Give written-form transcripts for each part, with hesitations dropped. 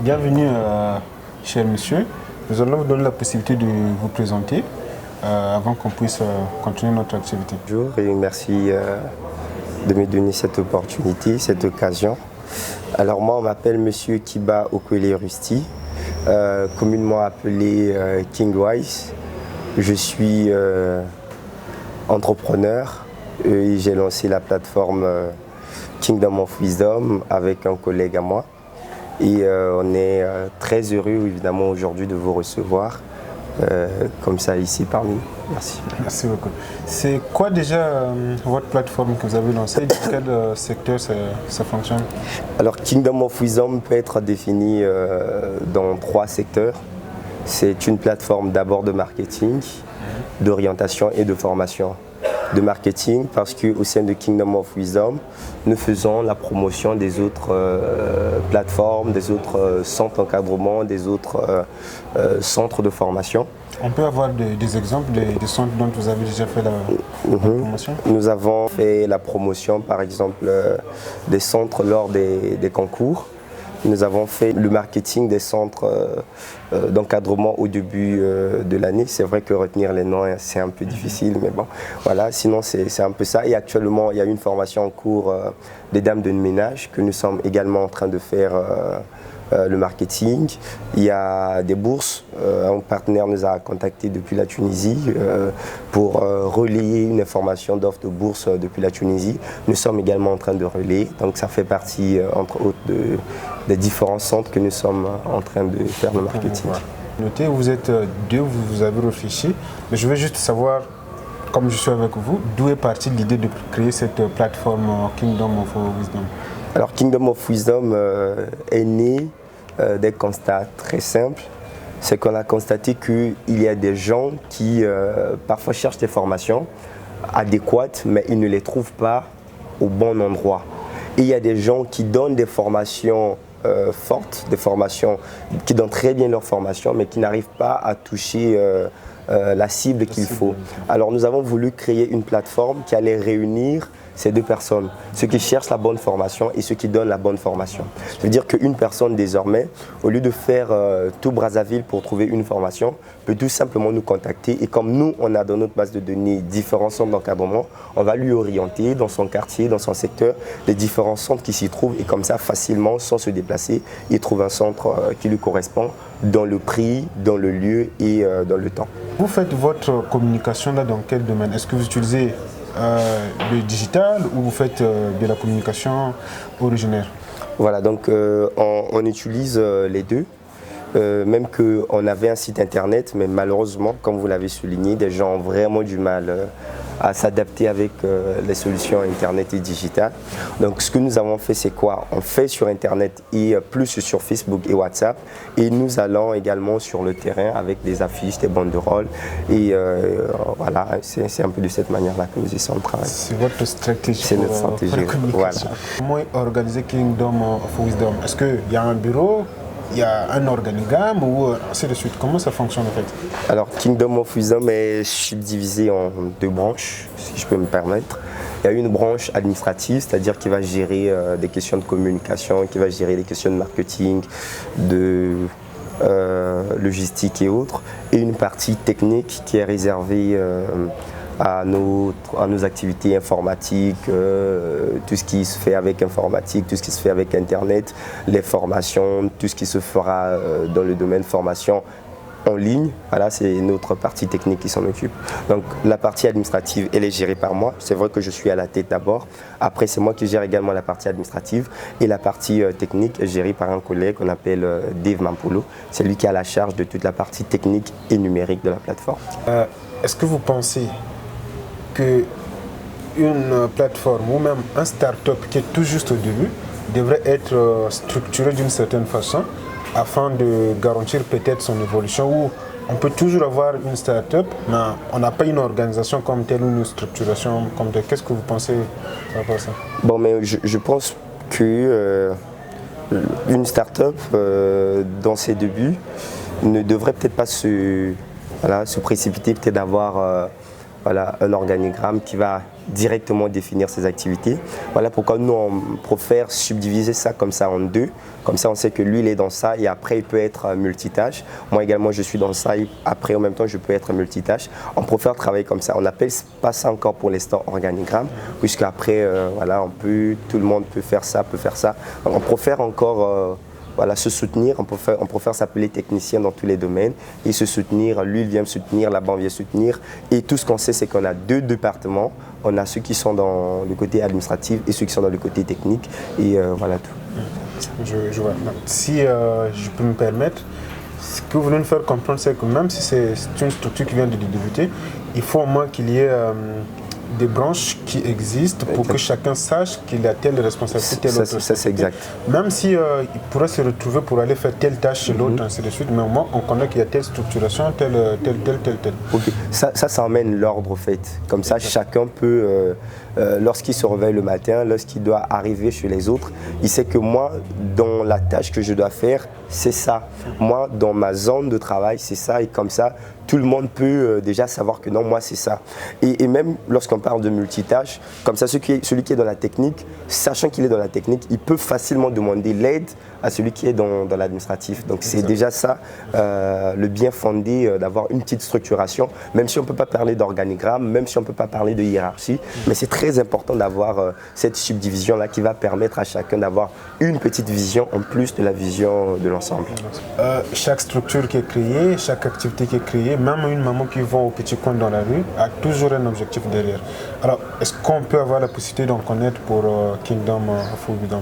Bienvenue, cher monsieur. Nous allons vous donner la possibilité de vous présenter avant qu'on puisse continuer notre activité. Bonjour et merci de me donner cette opportunité, cette occasion. Alors moi, on m'appelle monsieur Kiba Okwele-Rusti, communément appelé Kingwise. Je suis entrepreneur et j'ai lancé la plateforme Kingdom of Wisdom avec un collègue à moi. Et on est très heureux évidemment aujourd'hui de vous recevoir comme ça ici parmi nous. Merci. Merci beaucoup. C'est quoi déjà votre plateforme que vous avez lancée? Dans quel secteur ça fonctionne? Alors Kingdom of Wisdom peut être défini dans 3 secteurs. C'est une plateforme d'abord de marketing, d'orientation et de formation. De marketing parce qu'au sein de Kingdom of Wisdom, nous faisons la promotion des autres plateformes, des autres centres d'encadrement, des autres centres de formation. On peut avoir des exemples des centres dont vous avez déjà fait la promotion? Nous avons fait la promotion par exemple des centres lors des concours. Nous avons fait le marketing des centres d'encadrement au début de l'année. C'est vrai que retenir les noms, c'est un peu difficile, mais bon, voilà, sinon c'est un peu ça. Et actuellement, il y a une formation en cours des dames de ménage que nous sommes également en train de faire le marketing. Il y a des bourses. Un partenaire nous a contactés depuis la Tunisie pour relayer une information d'offre de bourse depuis la Tunisie. Nous sommes également en train de relayer. Donc ça fait partie, entre autres, des différents centres que nous sommes en train de faire le marketing. Notez, vous êtes deux, vous avez réfléchi. Mais je veux juste savoir, comme je suis avec vous, d'où est partie l'idée de créer cette plateforme Kingdom of Wisdom? Alors Kingdom of Wisdom est né d'un constat très simple. C'est qu'on a constaté qu'il y a des gens qui parfois cherchent des formations adéquates, mais ils ne les trouvent pas au bon endroit. Et il y a des gens qui donnent des formations fortes, des formations qui donnent très bien leur formation, mais qui n'arrivent pas à toucher la cible qu'il faut. Alors nous avons voulu créer une plateforme qui allait réunir ces deux personnes, ceux qui cherchent la bonne formation et ceux qui donnent la bonne formation. Ça veut dire qu'une personne désormais, au lieu de faire tout Brazzaville pour trouver une formation, peut tout simplement nous contacter et comme nous, on a dans notre base de données différents centres d'encadrement, on va lui orienter dans son quartier, dans son secteur, les différents centres qui s'y trouvent et comme ça, facilement, sans se déplacer, il trouve un centre qui lui correspond dans le prix, dans le lieu et dans le temps. Vous faites votre communication là dans quel domaine? Est-ce que vous utilisez le digital ou vous faites de la communication originaire? Voilà, donc on utilise les deux. Même qu'on avait un site internet, mais malheureusement, comme vous l'avez souligné, des gens ont vraiment du mal à s'adapter avec les solutions internet et digitales. Donc ce que nous avons fait, c'est quoi? On fait sur internet et plus sur Facebook et WhatsApp et nous allons également sur le terrain avec des affiches, des banderoles et voilà, c'est un peu de cette manière-là que nous essayons de travailler. C'est votre stratégie. C'est notre stratégie. Voilà. Comment organiser Kingdom of Wisdom? Est-ce qu'il y a un bureau? Il y a un organigramme ou ainsi de suite? Comment ça fonctionne en fait? Alors Kingdom of Wisdom est subdivisé en 2 branches, si je peux me permettre. Il y a une branche administrative, c'est-à-dire qui va gérer des questions de communication, qui va gérer des questions de marketing, de logistique et autres. Et une partie technique qui est réservée à nos activités informatiques, tout ce qui se fait avec informatique, tout ce qui se fait avec Internet, les formations, tout ce qui se fera dans le domaine formation en ligne. Voilà, c'est notre partie technique qui s'en occupe. Donc la partie administrative, elle est gérée par moi. C'est vrai que je suis à la tête d'abord. Après, c'est moi qui gère également la partie administrative. Et la partie technique est gérée par un collègue qu'on appelle Dave Mampolo. C'est lui qui a la charge de toute la partie technique et numérique de la plateforme. Est-ce que vous pensez qu'une plateforme ou même un start-up qui est tout juste au début devrait être structuré d'une certaine façon afin de garantir peut-être son évolution, ou on peut toujours avoir une start-up mais on n'a pas une organisation comme telle ou une structuration comme telle? Qu'est-ce que vous pensez par rapport à ça? Bon, mais je pense que une start-up dans ses débuts ne devrait peut-être pas se précipiter, peut-être d'avoir voilà, un organigramme qui va directement définir ses activités. Voilà pourquoi nous, on préfère subdiviser ça comme ça en deux. Comme ça, on sait que lui, il est dans ça et après, il peut être multitâche. Moi également, je suis dans ça et après, en même temps, je peux être multitâche. On préfère travailler comme ça. On n'appelle pas ça encore pour l'instant organigramme, puisqu'après, voilà, tout le monde peut faire ça, Donc, on préfère encore voilà, se soutenir, on préfère s'appeler technicien dans tous les domaines et se soutenir, lui il vient me soutenir, là-bas on vient soutenir. Et tout ce qu'on sait, c'est qu'on a deux départements, on a ceux qui sont dans le côté administratif et ceux qui sont dans le côté technique, et voilà tout. Je vois. Si je peux me permettre, ce que vous voulez nous faire comprendre, c'est que même si c'est une structure qui vient de débuter, il faut au moins qu'il y ait des branches qui existent pour que chacun sache qu'il a telle responsabilité, telle autre. Ça, c'est exact. Même si il pourrait se retrouver pour aller faire telle tâche chez l'autre, ainsi de suite, mais au moins on connaît qu'il y a telle structuration, telle. Okay. Ça emmène l'ordre au fait. Comme ça, chacun peut, lorsqu'il se réveille le matin, lorsqu'il doit arriver chez les autres, il sait que moi, dans la tâche que je dois faire, c'est ça. Moi, dans ma zone de travail, c'est ça. Et comme ça, tout le monde peut déjà savoir que non, moi, c'est ça. Et même lorsqu'on parle de multitâche, comme ça, celui qui est dans la technique, sachant qu'il est dans la technique, il peut facilement demander l'aide à celui qui est dans l'administratif. Donc c'est déjà ça, le bien fondé d'avoir une petite structuration, même si on ne peut pas parler d'organigramme, même si on ne peut pas parler de hiérarchie, mais c'est très important d'avoir cette subdivision-là qui va permettre à chacun d'avoir une petite vision en plus de la vision de l'ensemble. Chaque structure qui est créée, chaque activité qui est créée, même une maman qui va au petit coin dans la rue, a toujours un objectif derrière. Alors, est-ce qu'on peut avoir la possibilité d'en connaître pour Kingdom of Wisdom?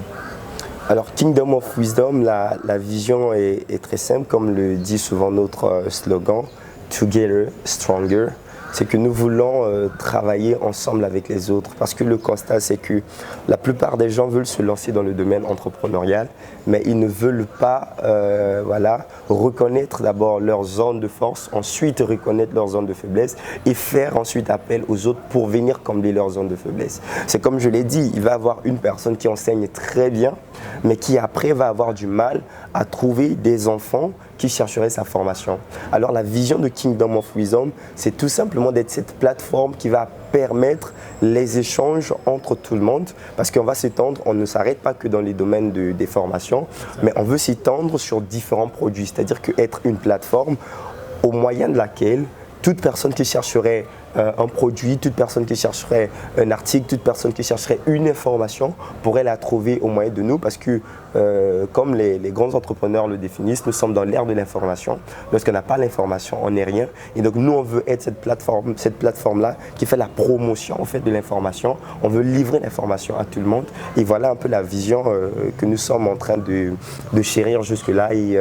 Alors, Kingdom of Wisdom, la vision est très simple, comme le dit souvent notre slogan, Together, Stronger. C'est que nous voulons travailler ensemble avec les autres, parce que le constat, c'est que la plupart des gens veulent se lancer dans le domaine entrepreneurial, mais ils ne veulent pas voilà, reconnaître d'abord leur zone de force, ensuite reconnaître leur zone de faiblesse et faire ensuite appel aux autres pour venir combler leur zone de faiblesse. C'est comme je l'ai dit, il va y avoir une personne qui enseigne très bien, mais qui après va avoir du mal à trouver des enfants qui chercheraient sa formation. Alors la vision de Kingdom of Wisdom, c'est tout simplement d'être cette plateforme qui va permettre les échanges entre tout le monde, parce qu'on va s'étendre, on ne s'arrête pas que dans les domaines des formations, mais on veut s'étendre sur différents produits, c'est-à-dire qu'être une plateforme au moyen de laquelle toute personne qui chercherait un produit, toute personne qui chercherait un article, toute personne qui chercherait une information pourrait la trouver au moyen de nous, parce que comme les grands entrepreneurs le définissent, nous sommes dans l'ère de l'information. Lorsqu'on n'a pas l'information, on n'est rien. Et donc nous, on veut être cette plateforme-là qui fait la promotion en fait, de l'information. On veut livrer l'information à tout le monde. Et voilà un peu la vision que nous sommes en train de chérir jusque-là et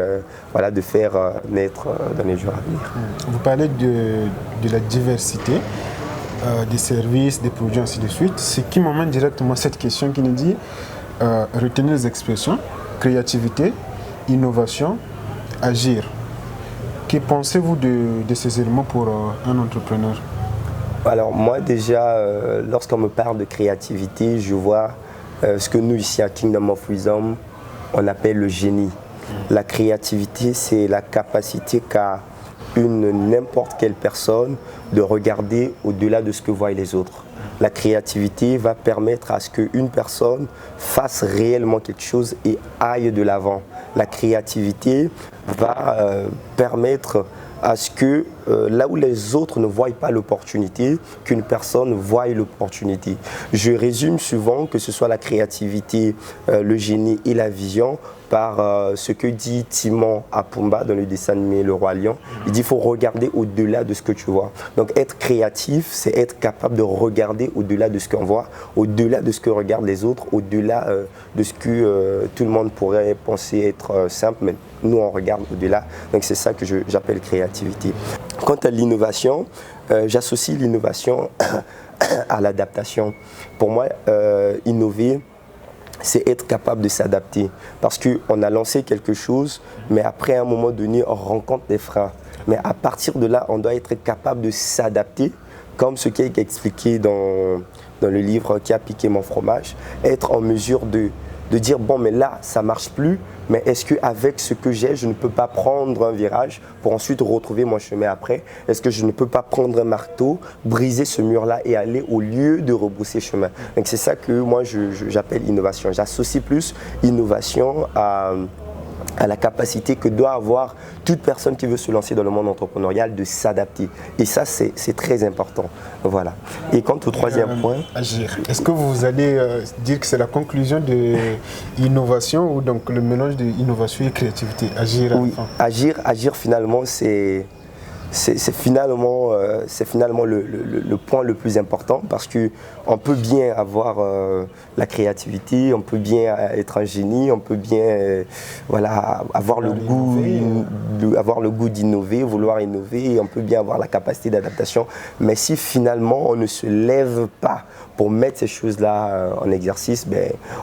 voilà, de faire naître dans les jours à venir. Vous parlez de la diversité des services, des produits, ainsi de suite. Ce qui m'emmène directement à cette question qui nous dit retenir les expressions, créativité, innovation, agir. Que pensez-vous de ces éléments pour un entrepreneur? Alors moi déjà, lorsqu'on me parle de créativité, je vois ce que nous ici à Kingdom of Wisdom, on appelle le génie. La créativité, c'est la capacité qu'a n'importe quelle personne de regarder au-delà de ce que voient les autres. La créativité va permettre à ce qu'une personne fasse réellement quelque chose et aille de l'avant. La créativité va permettre à ce que là où les autres ne voient pas l'opportunité, qu'une personne voie l'opportunité. Je résume souvent que ce soit la créativité, le génie et la vision par ce que dit Timon à Pumba dans le dessin animé Le Roi Lion. Il dit qu'il faut regarder au-delà de ce que tu vois. Donc être créatif, c'est être capable de regarder au-delà de ce qu'on voit, au-delà de ce que regardent les autres, au-delà de ce que tout le monde pourrait penser être simple, mais nous on regarde au-delà. Donc c'est ça que j'appelle créativité. Quant à l'innovation, j'associe l'innovation à l'adaptation. Pour moi, innover, c'est être capable de s'adapter. Parce qu'on a lancé quelque chose, mais après, à un moment donné, on rencontre des freins. Mais à partir de là, on doit être capable de s'adapter, comme ce qui est expliqué dans le livre Qui a piqué mon fromage, être en mesure de de dire bon mais là ça marche plus, mais est-ce qu'avec ce que j'ai, je ne peux pas prendre un virage pour ensuite retrouver mon chemin après? Est-ce que je ne peux pas prendre un marteau, briser ce mur-là et aller au lieu de rebrousser chemin? Donc c'est ça que moi j'appelle innovation. J'associe plus innovation à la capacité que doit avoir toute personne qui veut se lancer dans le monde entrepreneurial de s'adapter. Et ça, c'est très important. Voilà. Et quant au troisième point... Agir. Est-ce que vous allez dire que c'est la conclusion de l'innovation ou donc le mélange d'innovation et créativité? Agir. Oui, agir finalement, c'est finalement le point le plus important parce qu'on peut bien avoir la créativité, on peut bien être un génie, on peut bien avoir le goût d'innover, vouloir innover, et on peut bien avoir la capacité d'adaptation. Mais si finalement on ne se lève pas pour mettre ces choses-là en exercice,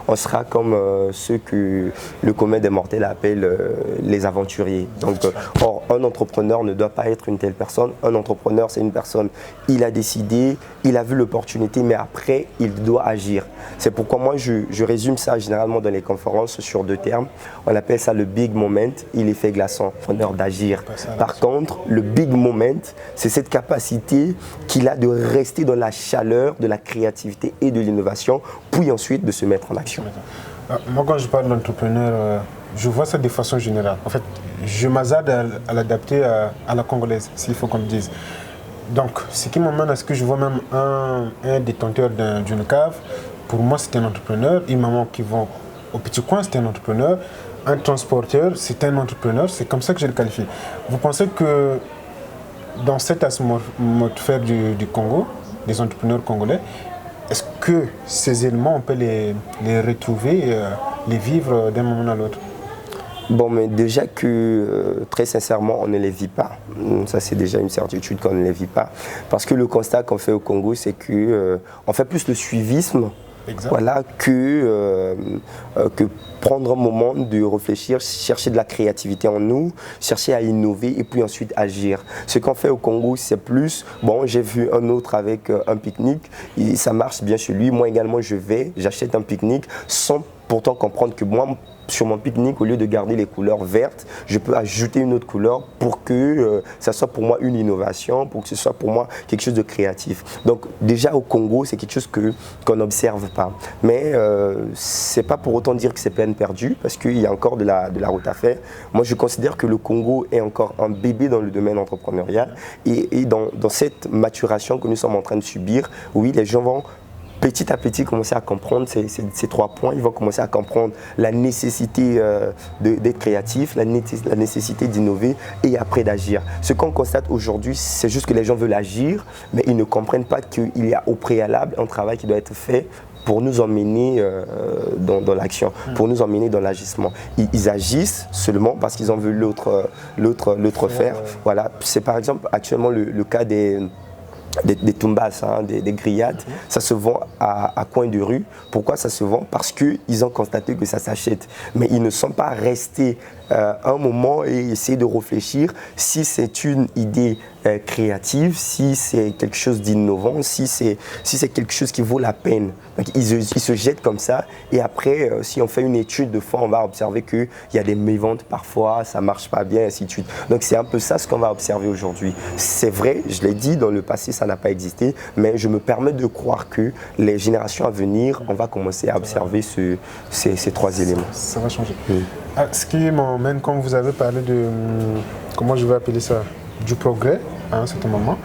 on sera comme ceux que le commun des mortels appelle les aventuriers. Donc, or, un entrepreneur ne doit pas être une telle personne. Un entrepreneur, c'est une personne, il a décidé, il a vu l'opportunité, mais après, il doit agir. C'est pourquoi moi, je résume ça généralement dans les conférences sur 2 termes. On appelle ça le big moment et l'effet glaçant, entrepreneur d'agir. Par contre, le big moment, c'est cette capacité qu'il a de rester dans la chaleur de la créativité et de l'innovation, puis ensuite de se mettre en action. Moi, quand je parle d'entrepreneur, je vois ça de façon générale. En fait, je m'hasarde à l'adapter à la congolaise, s'il faut qu'on me dise. Donc, ce qui m'emmène à ce que je vois même un détenteur d'une cave, pour moi, c'est un entrepreneur. Une maman qui vend au petit coin, c'est un entrepreneur. Un transporteur, c'est un entrepreneur. C'est comme ça que je le qualifie. Vous pensez que dans cette atmosphère du Congo, des entrepreneurs congolais, est-ce que ces éléments, on peut les retrouver, les vivre d'un moment à l'autre? Bon, mais déjà que, très sincèrement, on ne les vit pas. Ça, c'est déjà une certitude qu'on ne les vit pas. Parce que le constat qu'on fait au Congo, c'est qu'on fait plus le suivisme. Exact. Voilà, que prendre un moment de réfléchir, chercher de la créativité en nous, chercher à innover et puis ensuite agir. Ce qu'on fait au Congo, c'est plus, bon, j'ai vu un autre avec un pique-nique, ça marche bien chez lui, moi également j'achète un pique-nique sans pourtant comprendre que moi, sur mon pique-nique, au lieu de garder les couleurs vertes, je peux ajouter une autre couleur pour que ça soit pour moi une innovation, pour que ce soit pour moi quelque chose de créatif. Donc déjà au Congo, c'est quelque chose qu'on n'observe pas. Mais c'est pas pour autant dire que c'est peine perdue, parce qu'il y a encore de la route à faire. Moi, je considère que le Congo est encore un bébé dans le domaine entrepreneurial. Et dans cette maturation que nous sommes en train de subir, oui, les gens vont petit à petit commencer à comprendre ces 3 points. Ils vont commencer à comprendre la nécessité d'être créatif, la nécessité d'innover et après d'agir. Ce qu'on constate aujourd'hui, c'est juste que les gens veulent agir, mais ils ne comprennent pas qu'il y a au préalable un travail qui doit être fait pour nous emmener dans l'action, pour nous emmener dans l'agissement. Ils agissent seulement parce qu'ils ont vu l'autre faire. Voilà. C'est par exemple actuellement le cas des tumbas, des grillades, ça se vend à coin de rue. Pourquoi ça se vend? Parce qu'ils ont constaté que ça s'achète. Mais ils ne sont pas restés un moment et essayer de réfléchir si c'est une idée créative, si c'est quelque chose d'innovant, si c'est quelque chose qui vaut la peine. Donc, ils se jettent comme ça et après, si on fait une étude de fond, on va observer qu'il y a des méventes parfois, ça ne marche pas bien, ainsi de suite. Donc c'est un peu ça ce qu'on va observer aujourd'hui. C'est vrai, je l'ai dit, dans le passé ça n'a pas existé, mais je me permets de croire que les générations à venir, on va commencer à observer ces 3 éléments. Ça va changer. Ce qui m'emmène, quand vous avez parlé de, comment je vais appeler ça, du progrès à un certain moment,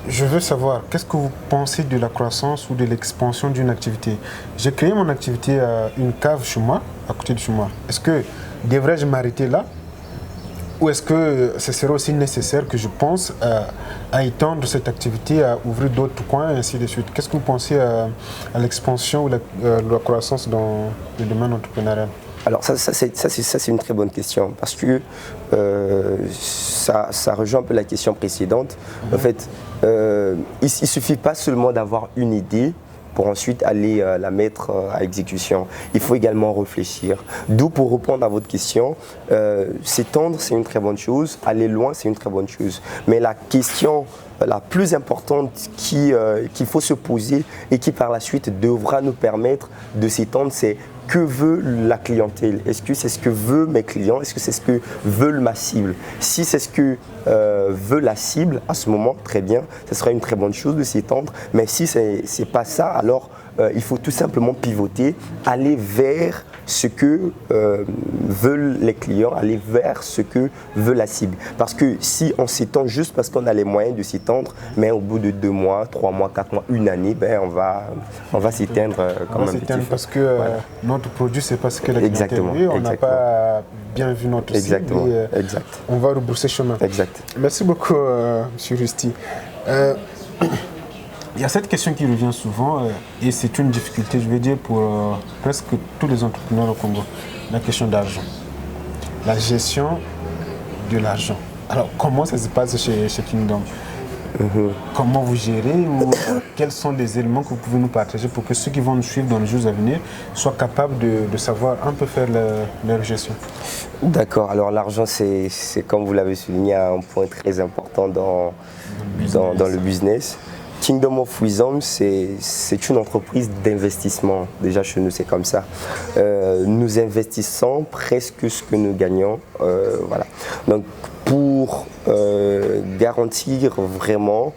je veux savoir, qu'est-ce que vous pensez de la croissance ou de l'expansion d'une activité? J'ai créé mon activité à une cave chez moi, à côté de chez moi. Est-ce que devrais-je m'arrêter là? Ou est-ce que ce serait aussi nécessaire que je pense à étendre cette activité, à ouvrir d'autres coins et ainsi de suite? Qu'est-ce que vous pensez à l'expansion ou la croissance dans le domaine entrepreneurial? Alors ça c'est une très bonne question parce que ça rejoint un peu la question précédente. En fait, il ne suffit pas seulement d'avoir une idée pour ensuite aller la mettre à exécution. Il faut également réfléchir. D'où, pour répondre à votre question, s'étendre c'est une très bonne chose, aller loin c'est une très bonne chose. Mais la question la plus importante qu'il faut se poser et qui par la suite devra nous permettre de s'étendre, c'est que veut la clientèle? Est-ce que c'est ce que veut mes clients? Est-ce que c'est ce que veut ma cible? Si c'est ce que veut la cible, à ce moment, très bien, ce sera une très bonne chose de s'y tendre. Mais si ce n'est pas ça, alors il faut tout simplement pivoter, aller vers ce que veulent les clients, aller vers ce que veut la cible. Parce que si on s'étend juste parce qu'on a les moyens de s'étendre, mais au bout de 2 mois, 3 mois, 4 mois, une année, ben on va s'éteindre comme un petit feu. Parce que notre produit, c'est pas ce que la clientèle veut, on n'a pas bien vu notre cible. Exact. On va rebrousser chemin. Exact. Merci beaucoup, M. Rusty. Il y a cette question qui revient souvent et c'est une difficulté, je vais dire, pour presque tous les entrepreneurs au Congo. La question d'argent. La gestion de l'argent. Alors, comment ça se passe chez Kingdom? Comment vous gérez ou quels sont les éléments que vous pouvez nous partager pour que ceux qui vont nous suivre dans les jours à venir soient capables de savoir un peu faire leur gestion? D'accord. Alors, l'argent, c'est comme vous l'avez souligné, un point très important dans le business. Kingdom of Wisdom, c'est une entreprise d'investissement. Déjà chez nous, c'est comme ça. Nous investissons presque ce que nous gagnons. Voilà. Donc, pour garantir vraiment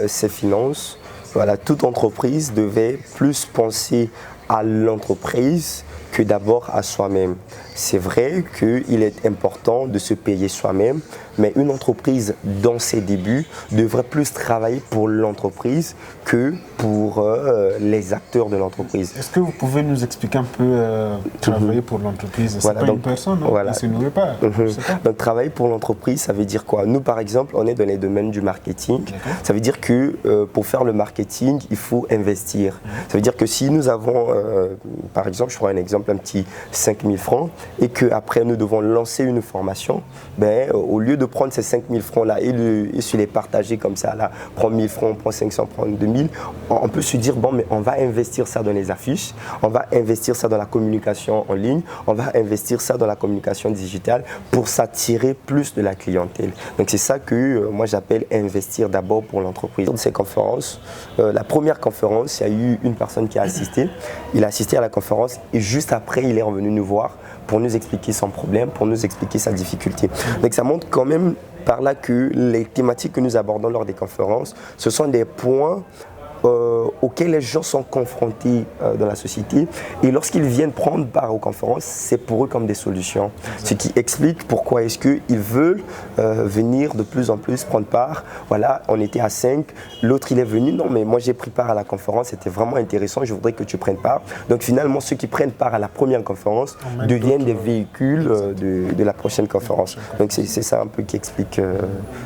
ses finances, voilà, toute entreprise devait plus penser à l'entreprise que d'abord à soi-même. C'est vrai qu'il est important de se payer soi-même, mais une entreprise dans ses débuts devrait plus travailler pour l'entreprise que pour les acteurs de l'entreprise. Est-ce que vous pouvez nous expliquer un peu travailler pour l'entreprise? C'est pas une personne, non? Voilà. C'est une pas. Donc travailler pour l'entreprise, ça veut dire quoi? Nous, par exemple, on est dans les domaines du marketing. Ça veut dire que pour faire le marketing, il faut investir. Ça veut dire que si nous avons, par exemple, je prends un exemple, un petit 5 000 francs, et qu'après nous devons lancer une formation, ben, au lieu de prendre ces 5 000 francs-là et se les partager comme ça, là, prendre 1 000 francs, prendre 500, prendre 2 000, on peut se dire, bon, mais on va investir ça dans les affiches, on va investir ça dans la communication en ligne, on va investir ça dans la communication digitale pour s'attirer plus de la clientèle. Donc c'est ça que moi j'appelle investir d'abord pour l'entreprise. Dans ces conférences, la première conférence, il y a eu une personne qui a assisté, il a assisté à la conférence et juste après il est revenu nous voir pour nous expliquer son problème, pour nous expliquer sa difficulté. Donc ça montre quand même par là que les thématiques que nous abordons lors des conférences, ce sont des points auxquels les gens sont confrontés dans la société, et lorsqu'ils viennent prendre part aux conférences, c'est pour eux comme des solutions. Ce qui explique pourquoi est-ce qu'ils veulent venir de plus en plus prendre part. Voilà, on était à 5, l'autre il est venu, non mais moi j'ai pris part à la conférence, c'était vraiment intéressant, je voudrais que tu prennes part. Donc finalement ceux qui prennent part à la première conférence deviennent des véhicules de la prochaine conférence. Donc c'est ça un peu qui explique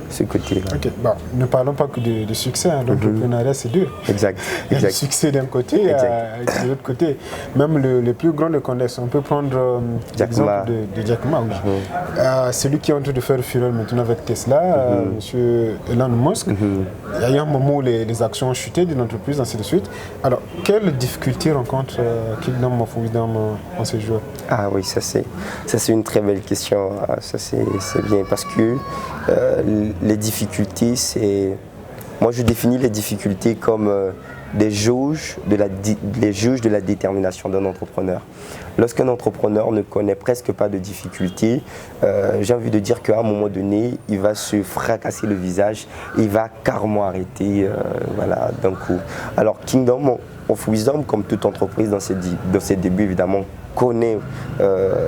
ce côté-là. Ok, bon, ne parlons pas que de succès, hein. L'entrepreneuriat c'est dur. Exact. Il y a le succès d'un côté, de l'autre côté. Même les plus grands le connaissent. On peut prendre l'exemple de Jack Ma. Celui qui est en train de faire fureur maintenant avec Tesla, M. Elon Musk. Il y a eu un moment où les actions ont chuté de l'entreprise, ainsi de suite. Alors, quelles difficultés rencontre Kingdom of Wisdom en ces jours? Ah oui, ça c'est une très belle question. Ça c'est bien parce que les difficultés, c'est... Moi, je définis les difficultés comme des jauges de la détermination d'un entrepreneur. Lorsqu'un entrepreneur ne connaît presque pas de difficultés, j'ai envie de dire qu'à un moment donné, il va se fracasser le visage et il va carrément arrêter voilà, d'un coup. Alors, Kingdom of Wisdom, comme toute entreprise dans ses débuts, évidemment, connaît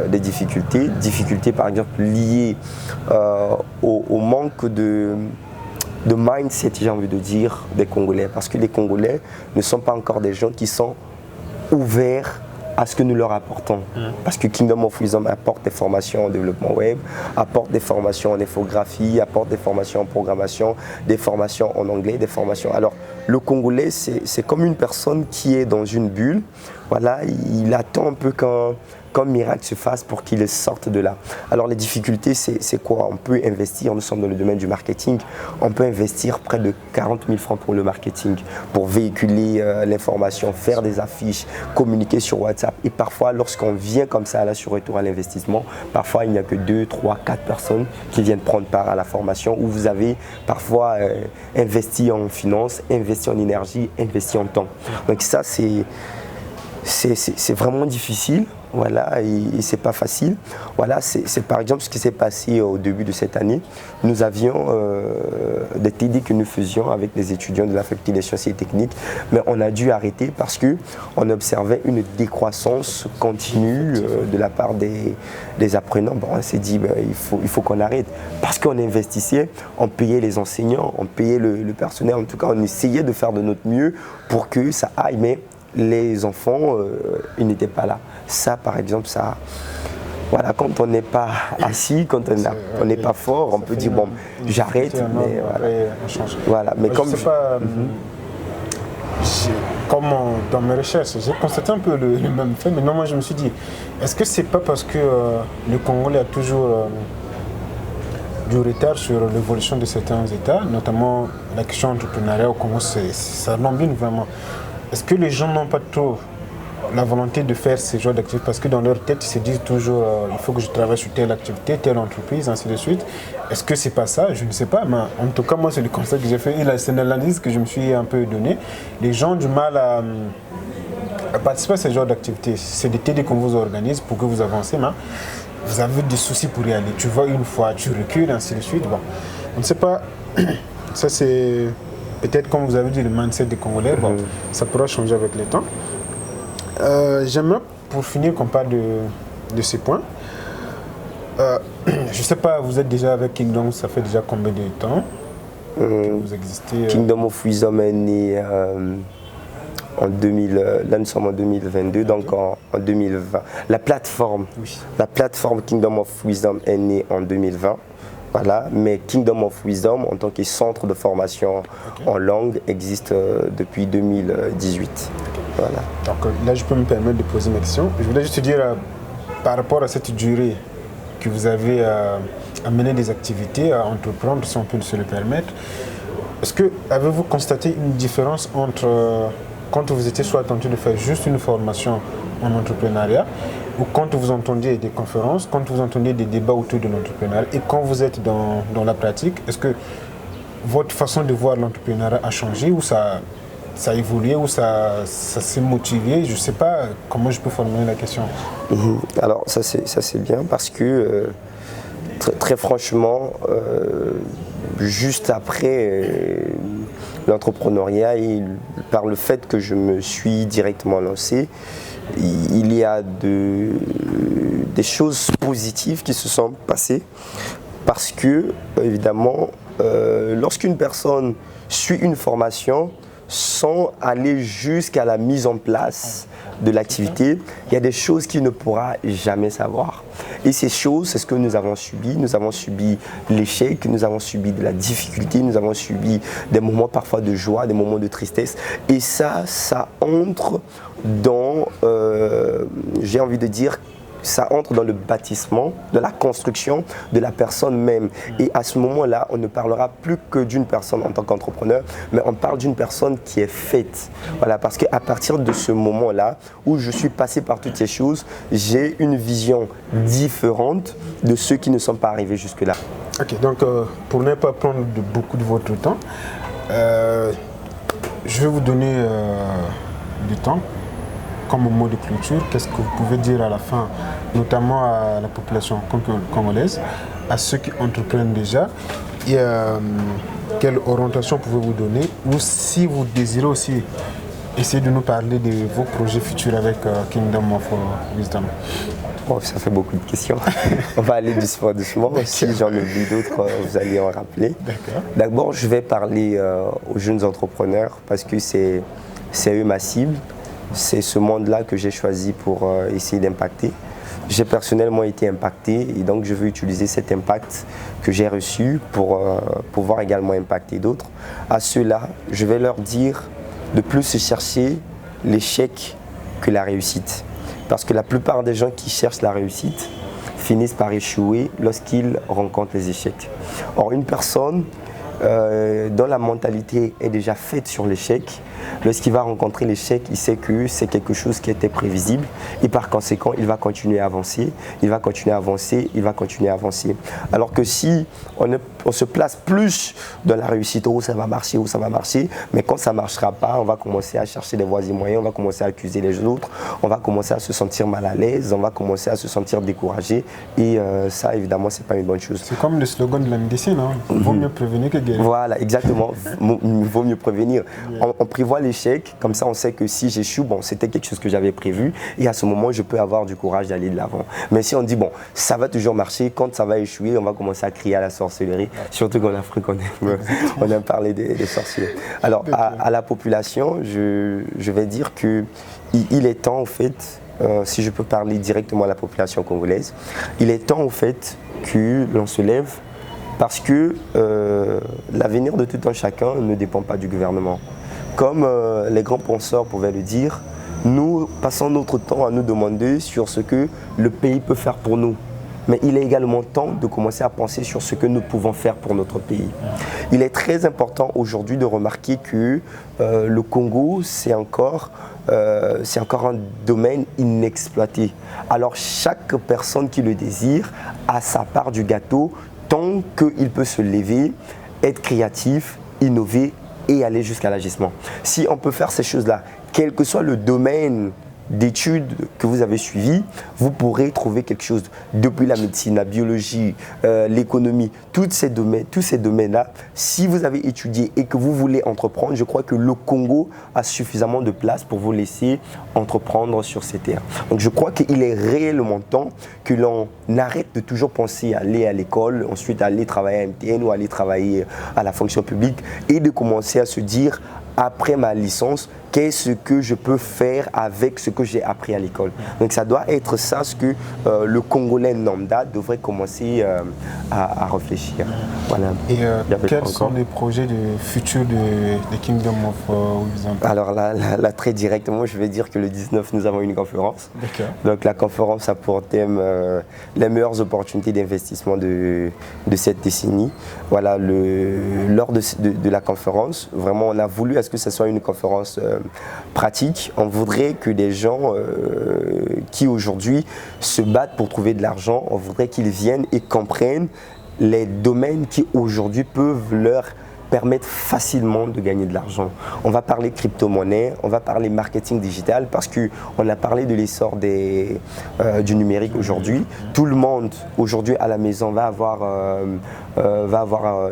des difficultés par exemple liées au manque de mindset, j'ai envie de dire, des Congolais. Parce que les Congolais ne sont pas encore des gens qui sont ouverts à ce que nous leur apportons. Parce que Kingdom of Wisdom apporte des formations en développement web, apporte des formations en infographie, apporte des formations en programmation, des formations en anglais, des formations... Alors, le Congolais, c'est comme une personne qui est dans une bulle. Voilà, il attend un peu qu'un miracle se fasse pour qu'il sorte de là. Alors les difficultés, c'est quoi? On peut investir, nous sommes dans le domaine du marketing, on peut investir près de 40 000 francs pour le marketing, pour véhiculer l'information, faire des affiches, communiquer sur WhatsApp. Et parfois, lorsqu'on vient comme ça là, sur retour à l'investissement, parfois il n'y a que 2, 3, 4 personnes qui viennent prendre part à la formation, où vous avez parfois investi en finance, investi en énergie, investi en temps. Donc ça, c'est vraiment difficile, voilà, et c'est pas facile. Voilà, c'est par exemple ce qui s'est passé au début de cette année. Nous avions des TD que nous faisions avec les étudiants de la faculté des sciences et techniques, mais on a dû arrêter parce qu'on observait une décroissance continue de la part des apprenants. Bon, on s'est dit, il faut qu'on arrête parce qu'on investissait, on payait les enseignants, on payait le personnel, en tout cas on essayait de faire de notre mieux pour que ça aille, mais les enfants, ils n'étaient pas là. Ça, par exemple, ça, voilà, quand on n'est pas assis, quand on n'est pas fort, on peut dire bon, j'arrête, mais voilà. Mais comme je sais pas, comme dans mes recherches, j'ai constaté un peu le même fait, mais non, moi je me suis dit, est-ce que c'est pas parce que le Congolais a toujours du retard sur l'évolution de certains États, notamment la question entrepreneuriale au Congo, ça l'embine vraiment. Est-ce que les gens n'ont pas trop la volonté de faire ce genre d'activité parce que dans leur tête, ils se disent toujours il faut que je travaille sur telle activité, telle entreprise, ainsi de suite. Est-ce que c'est pas ça? Je ne sais pas, mais en tout cas, moi, c'est le constat que j'ai fait et c'est l'analyse que je me suis un peu donnée. Les gens ont du mal à participer à ce genre d'activité. C'est des TD qu'on vous organise pour que vous avancez, mais vous avez des soucis pour y aller. Tu vas une fois, tu recules, ainsi de suite. Bon, on ne sait pas. Ça, c'est peut-être, comme vous avez dit, le mindset des Congolais. Bon, ça pourra changer avec le temps. J'aimerais, pour finir, qu'on parle de ces points. Je ne sais pas, vous êtes déjà avec Kingdom, ça fait déjà combien de temps que vous existez Kingdom of Wisdom est né en 2000, là nous sommes en 2022, donc en 2020. La plateforme Kingdom of Wisdom est née en 2020. Voilà, mais Kingdom of Wisdom, en tant que centre de formation en langue, existe depuis 2018. Voilà. Donc là, je peux me permettre de poser ma question. Je voulais juste te dire, par rapport à cette durée que vous avez à mener des activités, à entreprendre, si on peut se le permettre, est-ce que avez-vous constaté une différence entre quand vous étiez soit tenté de faire juste une formation en entrepreneuriat, ou quand vous entendiez des conférences, quand vous entendiez des débats autour de l'entrepreneuriat, et quand vous êtes dans la pratique, est-ce que votre façon de voir l'entrepreneuriat a changé, ou ça a évolué, ou ça s'est motivé? Je ne sais pas comment je peux formuler la question. Alors ça c'est bien parce que très franchement, juste après l'entrepreneuriat et par le fait que je me suis directement lancé, il y a des choses positives qui se sont passées parce que, évidemment, lorsqu'une personne suit une formation sans aller jusqu'à la mise en place de l'activité, il y a des choses qu'il ne pourra jamais savoir. Et ces choses, c'est ce que nous avons subi. Nous avons subi l'échec, nous avons subi de la difficulté, nous avons subi des moments parfois de joie, des moments de tristesse. Et ça entre dans, j'ai envie de dire, ça entre dans le bâtissement, de la construction de la personne même. Et à ce moment-là, on ne parlera plus que d'une personne en tant qu'entrepreneur, mais on parle d'une personne qui est faite. Voilà, parce qu'à partir de ce moment-là, où je suis passé par toutes ces choses, j'ai une vision différente de ceux qui ne sont pas arrivés jusque-là. Ok, donc pour ne pas prendre beaucoup de votre temps, je vais vous donner du temps. Comme mot de clôture, qu'est-ce que vous pouvez dire à la fin, notamment à la population congolaise, à ceux qui entreprennent déjà, et quelle orientation pouvez-vous donner, ou si vous désirez aussi essayer de nous parler de vos projets futurs avec Kingdom of Wisdom. Oh, ça fait beaucoup de questions. On va aller doucement. Si j'en oublie d'autres, vous allez en rappeler. D'abord, je vais parler aux jeunes entrepreneurs parce que c'est eux ma cible. C'est ce monde-là que j'ai choisi pour essayer d'impacter. J'ai personnellement été impacté et donc je veux utiliser cet impact que j'ai reçu pour pouvoir également impacter d'autres. À ceux-là, je vais leur dire de plus chercher l'échec que la réussite. Parce que la plupart des gens qui cherchent la réussite finissent par échouer lorsqu'ils rencontrent les échecs. Or, une personne dont la mentalité est déjà faite sur l'échec, Lorsqu'il va rencontrer l'échec, il sait que c'est quelque chose qui était prévisible et par conséquent, il va continuer à avancer, il va continuer à avancer, il va continuer à avancer. Alors que si on se place plus dans la réussite, où ça va marcher, mais quand ça ne marchera pas, on va commencer à chercher des voies et moyens, on va commencer à accuser les autres, on va commencer à se sentir mal à l'aise, on va commencer à se sentir découragé et ça, évidemment, ce n'est pas une bonne chose. C'est comme le slogan de la médecine, hein. Vaut mieux prévenir que guérir. Voilà, exactement, il vaut mieux prévenir. On prévoit l'échec, comme ça on sait que si j'échoue, bon, c'était quelque chose que j'avais prévu et à ce moment, je peux avoir du courage d'aller de l'avant. Mais si on dit, bon, ça va toujours marcher, quand ça va échouer, on va commencer à crier à la sorcellerie, surtout qu'en Afrique, on aime parler des sorciers. Alors, à la population, je vais dire qu'il est temps, en fait, si je peux parler directement à la population congolaise, il est temps, en fait, que l'on se lève parce que l'avenir de tout un chacun ne dépend pas du gouvernement. Comme les grands penseurs pouvaient le dire, nous passons notre temps à nous demander sur ce que le pays peut faire pour nous. Mais il est également temps de commencer à penser sur ce que nous pouvons faire pour notre pays. Il est très important aujourd'hui de remarquer que le Congo, c'est encore un domaine inexploité. Alors chaque personne qui le désire a sa part du gâteau tant qu'il peut se lever, être créatif, innover et aller jusqu'à l'agissement. Si on peut faire ces choses-là, quel que soit le domaine d'études que vous avez suivies, vous pourrez trouver quelque chose. Depuis la médecine, la biologie, l'économie, tous ces domaines-là, si vous avez étudié et que vous voulez entreprendre, je crois que le Congo a suffisamment de place pour vous laisser entreprendre sur ces terres. Donc je crois qu'il est réellement temps que l'on arrête de toujours penser à aller à l'école, ensuite aller travailler à MTN ou aller travailler à la fonction publique et de commencer à se dire, après ma licence, qu'est-ce que je peux faire avec ce que j'ai appris à l'école. Donc ça doit être ça ce que le Congolais lambda devrait commencer à réfléchir. Voilà. Et quels sont les projets de futur de Kingdom of Wisdom? Alors là, très directement, je vais dire que le 19, nous avons une conférence. Donc la conférence a pour thème les meilleures opportunités d'investissement de cette décennie. Voilà, lors de la conférence, vraiment on a voulu à ce que ce soit une conférence pratique. On voudrait que des gens qui aujourd'hui se battent pour trouver de l'argent, on voudrait qu'ils viennent et comprennent les domaines qui aujourd'hui peuvent leur permettre facilement de gagner de l'argent. On va parler crypto-monnaie, on va parler marketing digital parce qu'on a parlé de l'essor du numérique aujourd'hui. Tout le monde aujourd'hui à la maison va avoir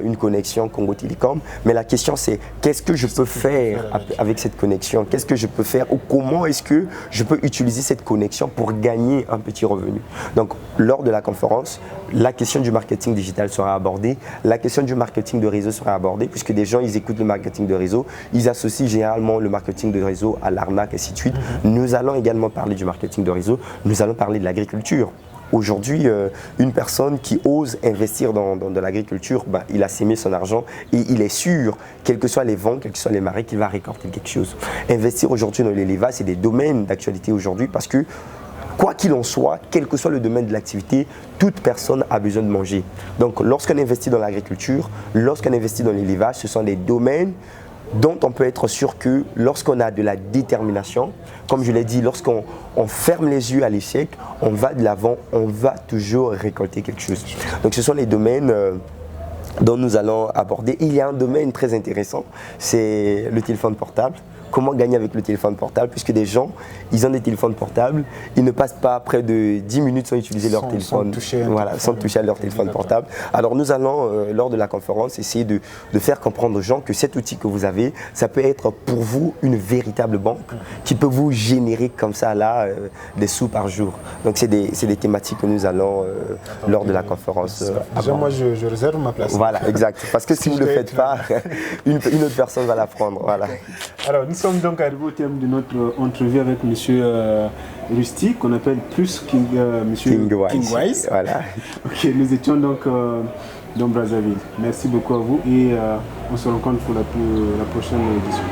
une connexion Congo Télécom, mais la question c'est qu'est-ce que je peux faire avec cette connexion? Qu'est-ce que je peux faire ou comment est-ce que je peux utiliser cette connexion pour gagner un petit revenu? Donc lors de la conférence, la question du marketing digital sera abordée, la question du marketing de réseau sera abordée puisque des gens ils écoutent le marketing de réseau, ils associent généralement le marketing de réseau à l'arnaque et ainsi de suite. Nous allons également parler du marketing de réseau, nous allons parler de l'agriculture. Aujourd'hui, une personne qui ose investir dans l'agriculture, il a sémé son argent et il est sûr, quels que soient les vents, quels que soient les marées, qu'il va récolter quelque chose. Investir aujourd'hui dans l'élevage, c'est des domaines d'actualité aujourd'hui parce que, quoi qu'il en soit, quel que soit le domaine de l'activité, toute personne a besoin de manger. Donc, lorsqu'on investit dans l'agriculture, lorsqu'on investit dans l'élevage, ce sont des domaines dont on peut être sûr que lorsqu'on a de la détermination, comme je l'ai dit, lorsqu'on ferme les yeux à l'échec, on va de l'avant, on va toujours récolter quelque chose. Donc ce sont les domaines dont nous allons aborder. Il y a un domaine très intéressant, c'est le téléphone portable. Comment gagner avec le téléphone portable, puisque des gens, ils ont des téléphones portables, ils ne passent pas près de 10 minutes sans utiliser leur téléphone, sans toucher à leur téléphone portable. Alors nous allons, lors de la conférence, essayer de faire comprendre aux gens que cet outil que vous avez, ça peut être pour vous une véritable banque qui peut vous générer comme ça là des sous par jour. Donc c'est des thématiques que nous allons, lors de la conférence, déjà moi je réserve ma place. Voilà, exact. Parce que si vous ne le faites pas, une autre personne va la prendre. Voilà. Alors, nous sommes donc arrivés au terme de notre entrevue avec M. Rusty, qu'on appelle plus M. Kingwise. Voilà. Ok, nous étions donc dans Brazzaville. Merci beaucoup à vous et on se rencontre pour la prochaine édition.